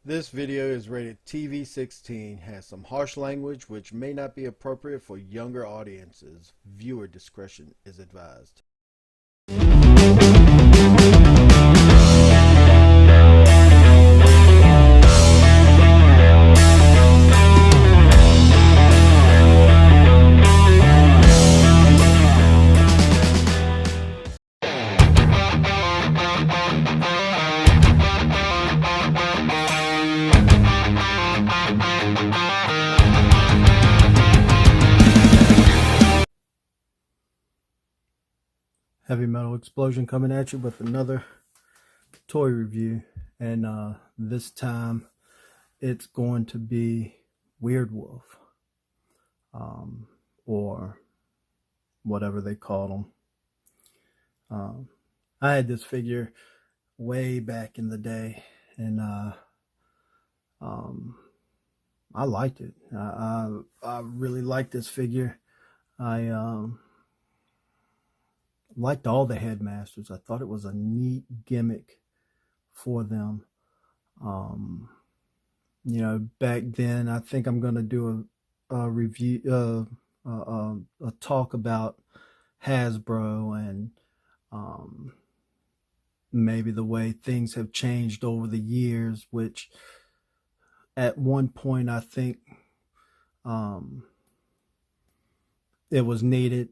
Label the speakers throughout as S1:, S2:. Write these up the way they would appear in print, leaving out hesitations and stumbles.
S1: This video is rated TV-16, has some harsh language which may not be appropriate for younger audiences. Viewer discretion is advised. Heavy Metal Explosion coming at you with another toy review, and this time it's going to be Weird Wolf, or whatever they call them. I had this figure way back in the day, and I liked it. I really liked this figure. I liked all the headmasters. I thought it was a neat gimmick for them. Back then, I think I'm going to do a review, a talk about Hasbro and maybe the way things have changed over the years, which at one point I think it was needed.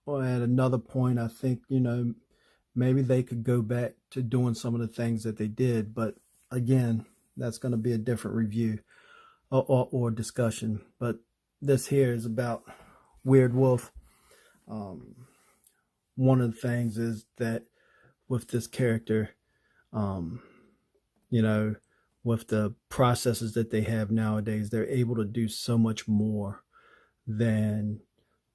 S1: Or at another point, I think, maybe they could go back to doing some of the things that they did. But again, that's going to be a different review or discussion. But this here is about Weird Wolf. One of the things is that with this character, with the processes that they have nowadays, they're able to do so much more than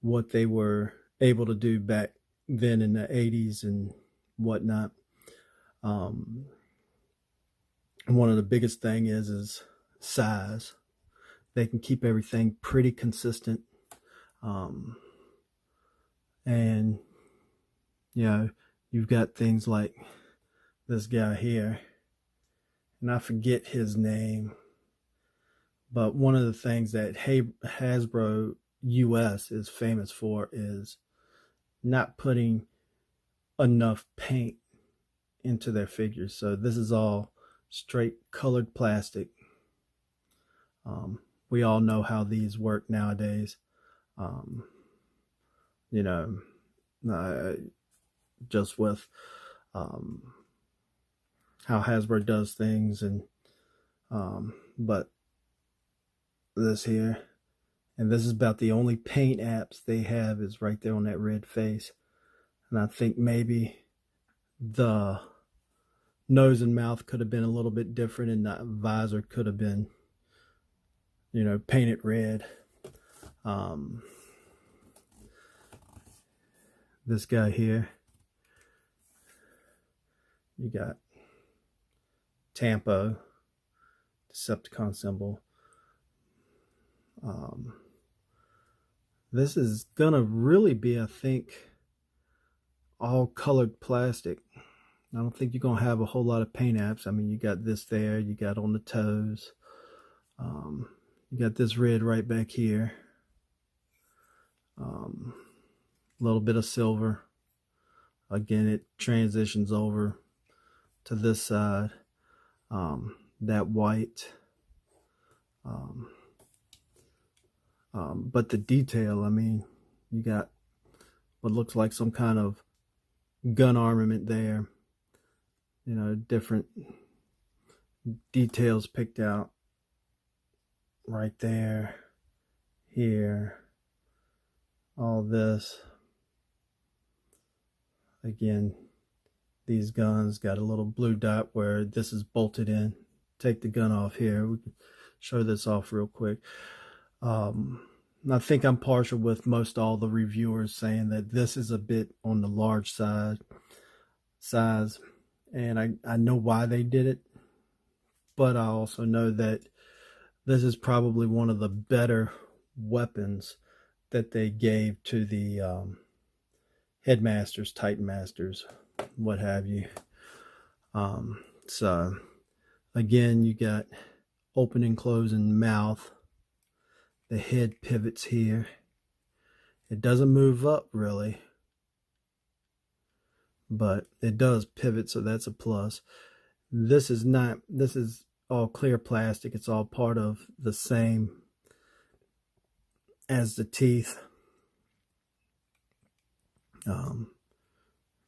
S1: what they were able to do back then in the 80s and whatnot. One of the biggest thing is size. They can keep everything pretty consistent. And you've got things like this guy here, and I forget his name, but one of the things that Hasbro US is famous for is not putting enough paint into their figures. So this is all straight colored plastic. We all know how these work nowadays. Just with how Hasbro does things, and but this here, and this is about the only paint apps they have, is right there on that red face. And I think maybe the nose and mouth could have been a little bit different, and the visor could have been, painted red. This guy here, you got Tampo, Decepticon symbol. This is gonna really be, I think, all colored plastic. I don't think you're gonna have a whole lot of paint apps. I mean, you got this there, you got on the toes, you got this red right back here, a little bit of silver. Again, it transitions over to this side. That white, but the detail, I mean, you got what looks like some kind of gun armament there, different details picked out right there, here, all this. Again, these guns got a little blue dot where this is bolted in. Take the gun off here. We can show this off real quick. I think I'm partial with most all the reviewers saying that this is a bit on the large size, and I know why they did it, but I also know that this is probably one of the better weapons that they gave to the Headmasters, Titan Masters, what have you. So Again, you got open and closing mouth. The head pivots here. It doesn't move up really, but it does pivot, so that's a plus. This is all clear plastic. It's all part of the same as the teeth.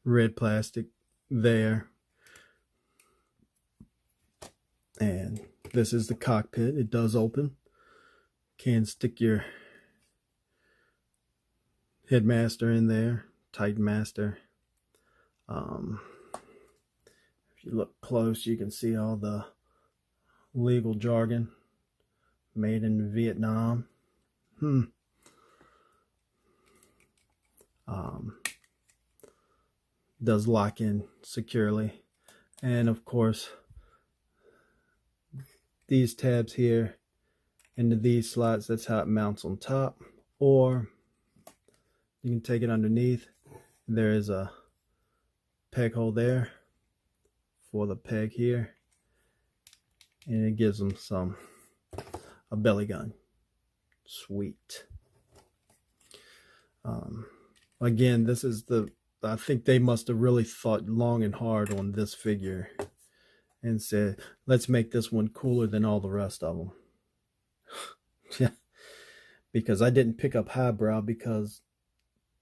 S1: Red plastic there. And this is the cockpit. It does open. Can stick your headmaster in there, Titan Master. If you look close, you can see all the legal jargon. Made in Vietnam. Does lock in securely. And of course, these tabs here into these slots, that's how it mounts on top. Or you can take it underneath. There is a peg hole there for the peg here, and it gives them a belly gun. Sweet. Again, this is I think they must have really thought long and hard on this figure and said, let's make this one cooler than all the rest of them. Yeah, because I didn't pick up Highbrow because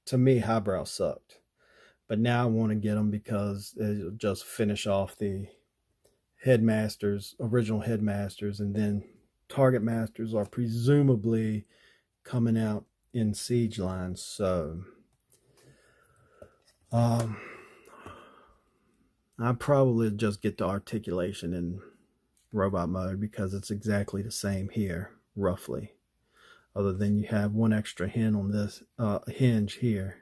S1: to me Highbrow sucked, but now I want to get them because it'll just finish off the headmasters, original headmasters, and then target masters are presumably coming out in siege lines. So I probably just get the articulation in robot mode because it's exactly the same here, roughly, other than you have one extra hinge on this hinge here,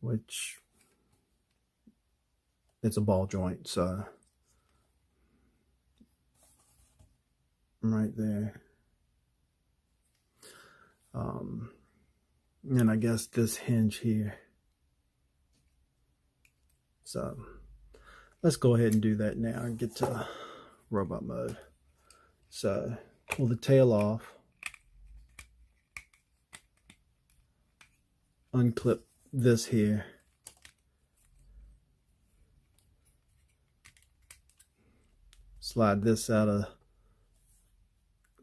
S1: which it's a ball joint, so right there. And I guess this hinge here. So let's go ahead and do that now and get to robot mode. So pull the tail off, unclip this here, slide this out of,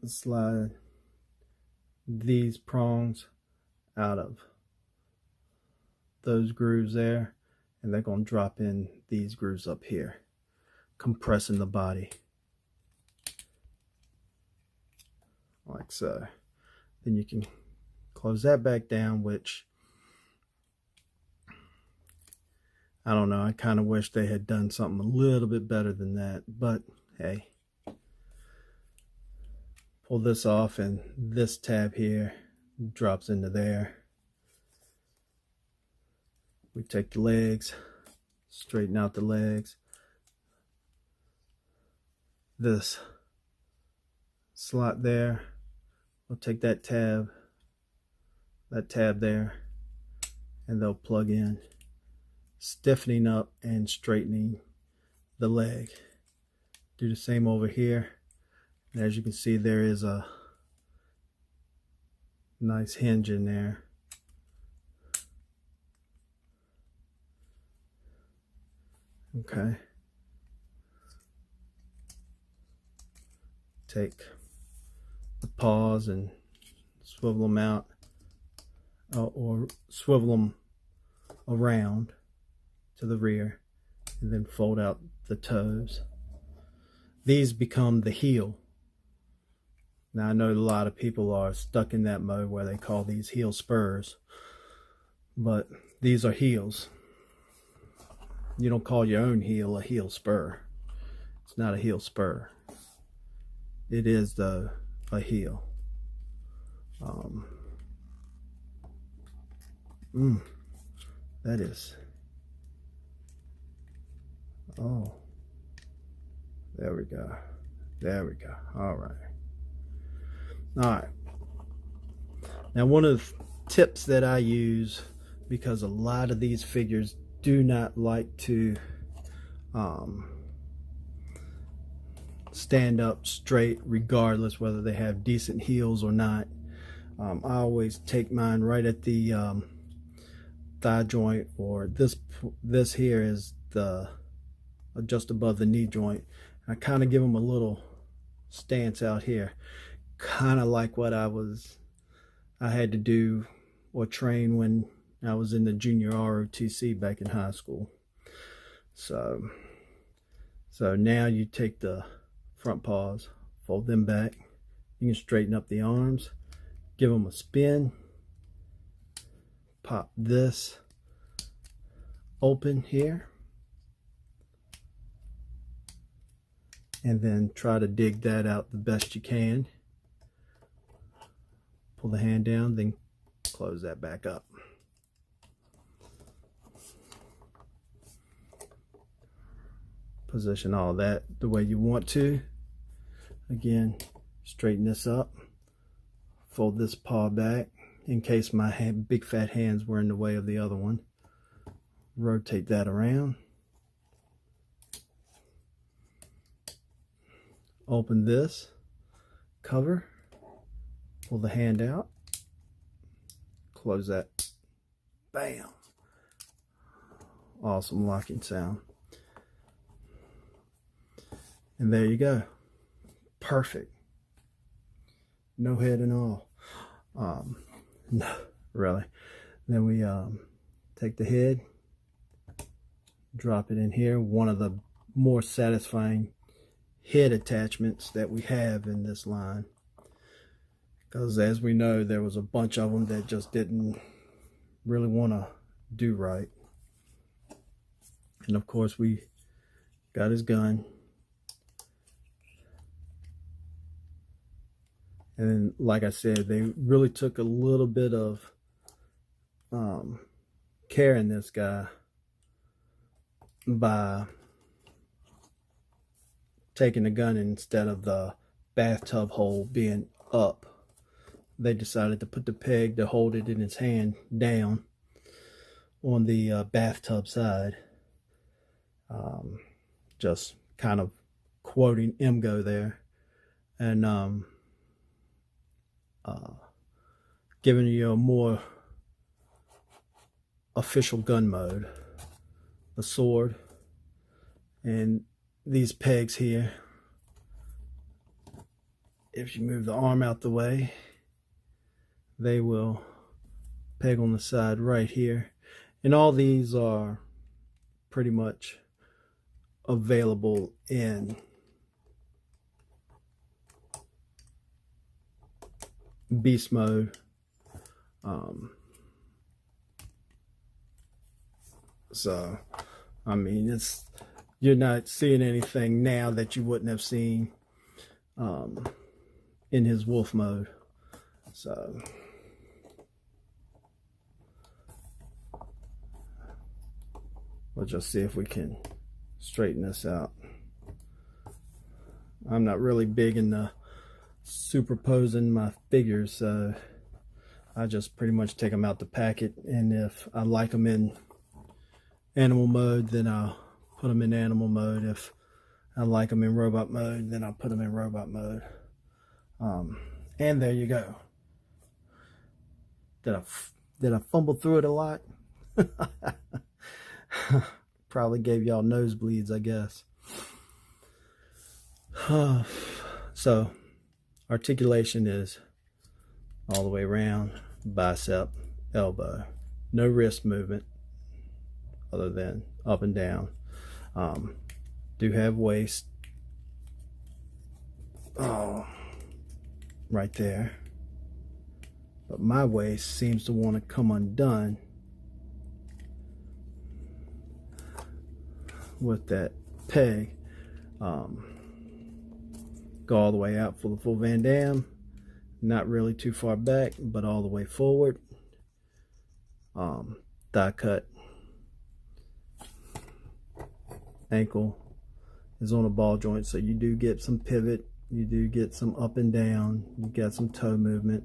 S1: slide these prongs out of those grooves there, and they're going to drop in these grooves up here, compressing the body like so. Then you can close that back down, which I don't know, I kind of wish they had done something a little bit better than that, but hey. Pull this off and this tab here drops into there. We take the legs, straighten out the legs. This slot there, we'll take that tab there, and they'll plug in, stiffening up and straightening the leg. Do the same over here. And as you can see, there is a nice hinge in there. Okay. Take the paws and swivel them out, or swivel them around to the rear, and then fold out the toes. These become the heel. Now I know a lot of people are stuck in that mode where they call these heel spurs, but these are heels. You don't call your own heel a heel spur. It's not a heel spur. It is though a heel. That is. Oh, there we go. There we go. All right. All right. Now, one of the tips that I use, because a lot of these figures do not like to stand up straight regardless whether they have decent heels or not. I always take mine right at the thigh joint, or this here is the just above the knee joint. I kind of give them a little stance out here, kind of like what I had to do or train when I was in the junior ROTC back in high school. So now you take the front paws, fold them back. You can straighten up the arms, give them a spin, pop this open here, and then try to dig that out the best you can. Pull the hand down, then close that back up. Position all that the way you want to. Again, straighten this up, fold this paw back in case my big fat hands were in the way of the other one. Rotate that around. Open this cover, pull the hand out, close that. Bam! Awesome locking sound. And there you go. Perfect. No head and all. No, really. Then we take the head, drop it in here. One of the more satisfying head attachments that we have in this line, because as we know, there was a bunch of them that just didn't really want to do right. And of course, we got his gun. And then, like I said, they really took a little bit of care in this guy by taking the gun, instead of the bathtub hole being up, they decided to put the peg to hold it in his hand down on the bathtub side. Just kind of quoting MGO there, and giving you a more official gun mode. The sword and these pegs here, if you move the arm out the way, they will peg on the side right here. And all these are pretty much available in beast mode. So I mean, you're not seeing anything now that you wouldn't have seen in his wolf mode. So we'll just see if we can straighten this out. I'm not really big into superposing my figures, so I just pretty much take them out the packet, and if I like them in animal mode, then I'll put them in animal mode. If I like them in robot mode, then I'll put them in robot mode. And there you go. Did I fumble through it a lot? Probably gave y'all nosebleeds, I guess. So articulation is all the way around, bicep, elbow. No wrist movement other than up and down. Do have waist. Oh, right there. But my waist seems to want to come undone with that peg. Go all the way out for the full Van Damme. Not really too far back, but all the way forward. Thigh cut. Ankle is on a ball joint, so you do get some pivot, you do get some up and down, you got some toe movement.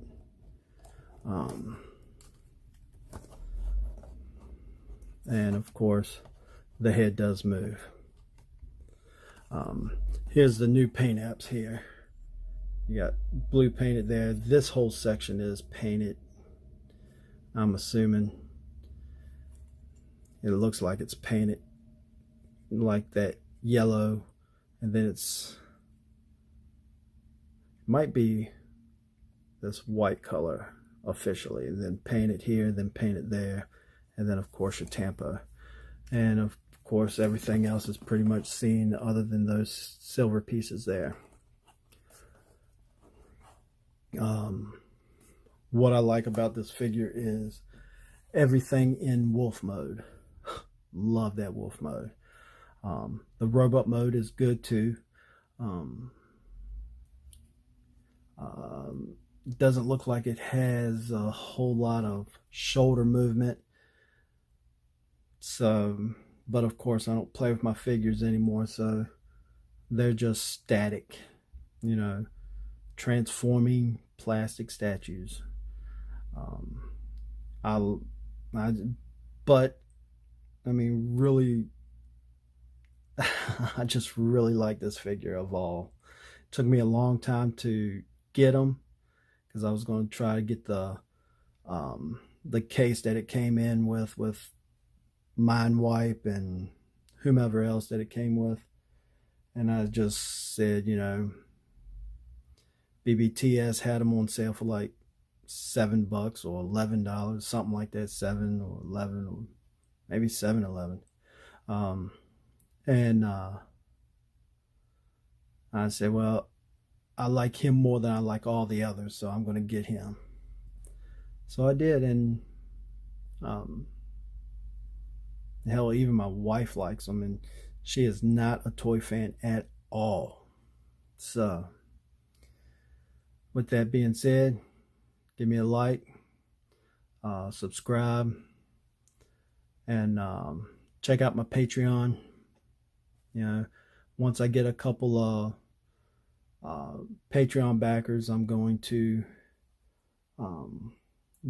S1: And of course the head does move. Here's the new paint apps here. You got blue painted there. This whole section is painted. I'm assuming it looks like it's painted like that yellow, and then it might be this white color officially, and then painted here, then painted there, and then of course your Tampa, and of course everything else is pretty much seen other than those silver pieces there. What I like about this figure is everything in wolf mode. Love that wolf mode. The robot mode is good too. Doesn't look like it has a whole lot of shoulder movement. So, but of course I don't play with my figures anymore, so they're just static, you know, transforming plastic statues. But I mean, really, I just really like this figure of all. It took me a long time to get them because I was going to try to get the case that it came in with Mindwipe and whomever else that it came with, and I just said, you know, BBTS had them on sale for like $7 or $11, something like that, 7 or 11 or maybe 7-11. And I said, well, I like him more than I like all the others, so I'm going to get him. So I did, and hell, even my wife likes them, and she is not a toy fan at all. So with that being said, give me a like, subscribe, and check out my Patreon. You know, once I get a couple of Patreon backers, I'm going to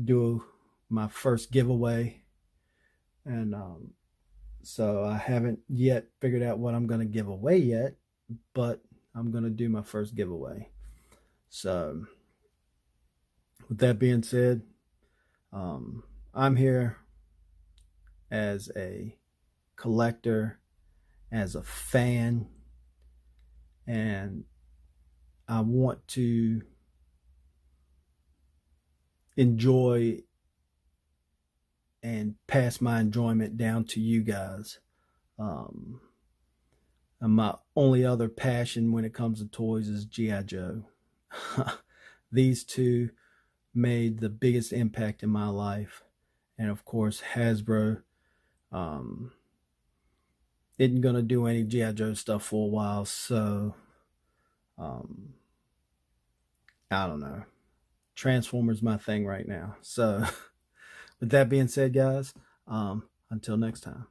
S1: do my first giveaway, and so I haven't yet figured out what I'm going to give away yet, but I'm going to do my first giveaway. So with that being said, I'm here as a collector, as a fan, and I want to enjoy and pass my enjoyment down to you guys. And my only other passion when it comes to toys is G.I. Joe. These two made the biggest impact in my life, and of course Hasbro isn't gonna do any G.I. Joe stuff for a while, so I don't know. Transformers my thing right now. So with that being said, guys, until next time.